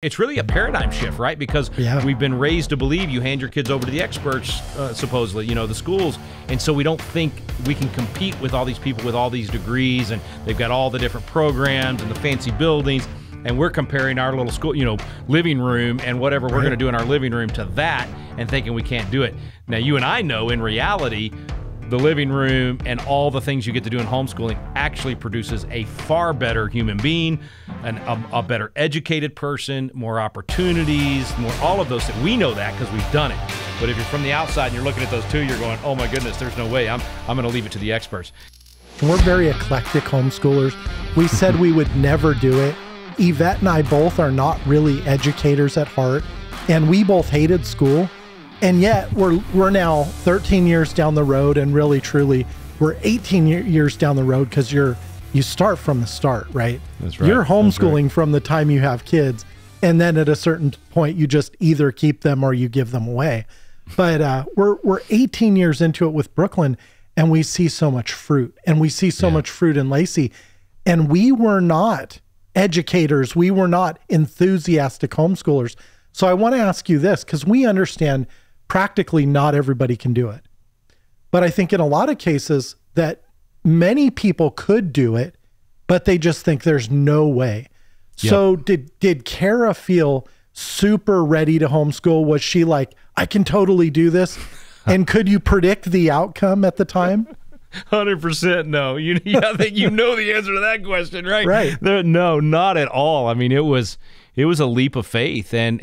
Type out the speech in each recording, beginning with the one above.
It's really a paradigm shift, right? Because we've been raised to believe you hand your kids over to the experts, supposedly, you know, the schools. And so we don't think we can compete with all these people with all these degrees, and they've got all the different programs and the fancy buildings. And we're comparing our little school, you know, living room and whatever we're going to do in our living room to that and thinking we can't do it. Now, you and I know in reality, the living room and all the things you get to do in homeschooling actually produces a far better human being, a better educated person, more opportunities, more all of those things. We know that because we've done it. But if you're from the outside and you're looking at those two, you're going, oh my goodness, there's no way. I'm going to leave it to the experts. We're very eclectic homeschoolers. We said we would never do it. Yvette and I both are not really educators at heart, and we both hated school. And yet we're now 13 years down the road, and really truly we're 18 years down the road, because you start from the start, right? That's right. You're homeschooling from the time you have kids, and then at a certain point you just either keep them or you give them away. But we're 18 years into it with Brooklyn, and we see so much fruit, and we see so much fruit in Lacey. And we were not educators, we were not enthusiastic homeschoolers. So I want to ask you this, because we understand practically not everybody can do it. But I think in a lot of cases that many people could do it, but they just think there's no way. Yep. So did Kara feel super ready to homeschool? Was she like, I can totally do this? And could you predict the outcome at the time? 100% no. I think you know the answer to that question, right? Right. No, not at all. I mean, it was a leap of faith, and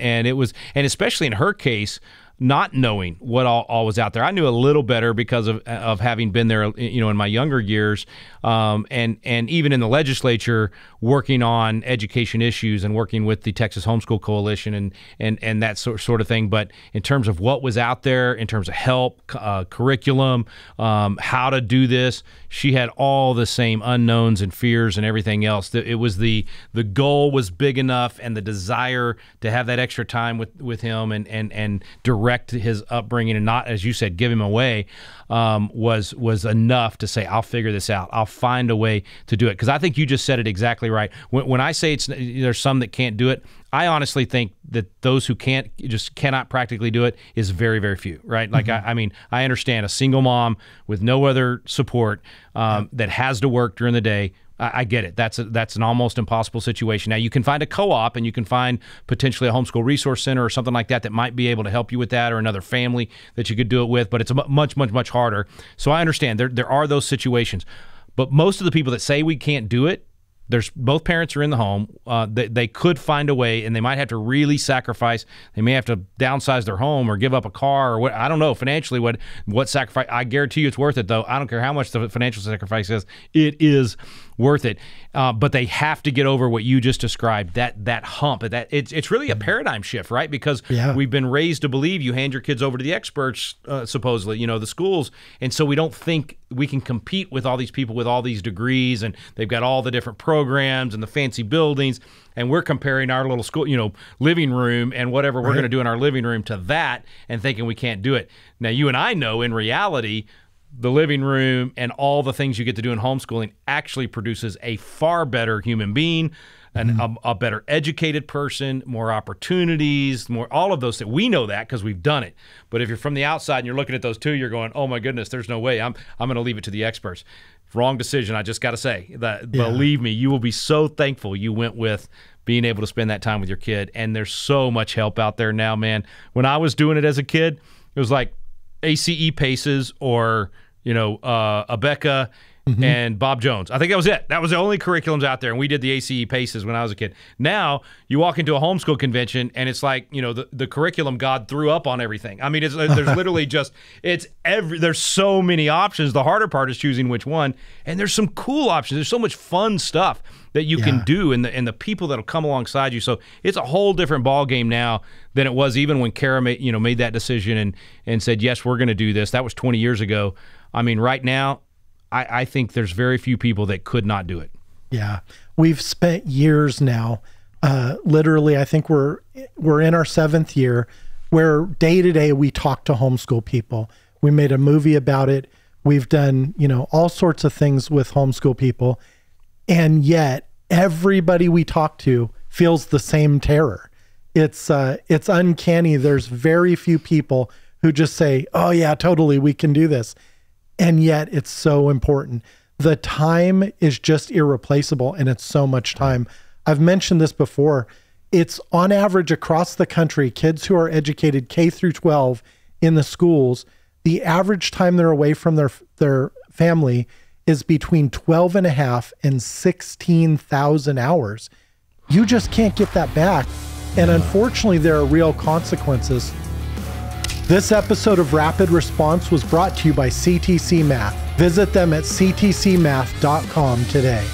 especially in her case, not knowing what all was out there. I knew a little better because of having been there, you know, in my younger years, and even in the legislature, working on education issues and working with the Texas Homeschool Coalition and that sort of thing. But in terms of what was out there, in terms of help, curriculum, how to do this, she had all the same unknowns and fears and everything else. It was the goal was big enough, and the desire to have that extra time with him and direct his upbringing and not, as you said, give him away, was enough to say, I'll figure this out. I'll find a way to do it. Because I think you just said it exactly right. When I say there's some that can't do it, I honestly think that those who cannot practically do it is very, very few, right? Like, I mean, I understand a single mom with no other support that has to work during the day. I get it. That's an almost impossible situation. Now, you can find a co-op, and you can find potentially a homeschool resource center or something like that might be able to help you with that, or another family that you could do it with, but it's much, much, much harder. So I understand there are those situations. But most of the people that say we can't do it, both parents are in the home. They could find a way, and they might have to really sacrifice. They may have to downsize their home or give up a car, or what, I don't know financially what sacrifice. I guarantee you it's worth it, though. I don't care how much the financial sacrifice is. It is worth it. But they have to get over what you just described, that hump. It's really a paradigm shift, right? Because we've been raised to believe you hand your kids over to the experts, supposedly, you know, the schools. And so we don't think we can compete with all these people with all these degrees, and they've got all the different programs and the fancy buildings. And we're comparing our little school, you know, living room and whatever we're going to do in our living room to that and thinking we can't do it. Now, you and I know in reality, the living room and all the things you get to do in homeschooling actually produces a far better human being, a better educated person, more opportunities, more all of those things. We know that because we've done it. But if you're from the outside and you're looking at those two, you're going, oh my goodness, there's no way. I'm going to leave it to the experts. Wrong decision. I just got to say that. Believe me, you will be so thankful you went with being able to spend that time with your kid. And there's so much help out there now, man. When I was doing it as a kid, it was like ACE Paces or, you know, Abeka and Bob Jones. I think that was it. That was the only curriculums out there, and we did the ACE Paces when I was a kid. Now, you walk into a homeschool convention, and it's like, you know, the curriculum God threw up on everything. I mean, there's literally just, there's so many options. The harder part is choosing which one, and there's some cool options. There's so much fun stuff that you can do, and the people that'll come alongside you. So it's a whole different ball game now than it was even when Kara made that decision and said, yes, we're going to do this. That was 20 years ago. I mean, right now, I think there's very few people that could not do it. Yeah. We've spent years now, literally, I think we're in our 7th year, where day to day we talk to homeschool people. We made a movie about it. We've done, you know, all sorts of things with homeschool people. And yet everybody we talk to feels the same terror. It's uncanny. There's very few people who just say, oh yeah, totally, we can do this. And yet it's so important. The time is just irreplaceable, and it's so much time. I've mentioned this before. It's on average across the country, kids who are educated K through 12 in the schools, the average time they're away from their family is between 12.5 and 16,000 hours. You just can't get that back. And unfortunately, there are real consequences. This episode of Rapid Response was brought to you by CTC Math. Visit them at ctcmath.com today.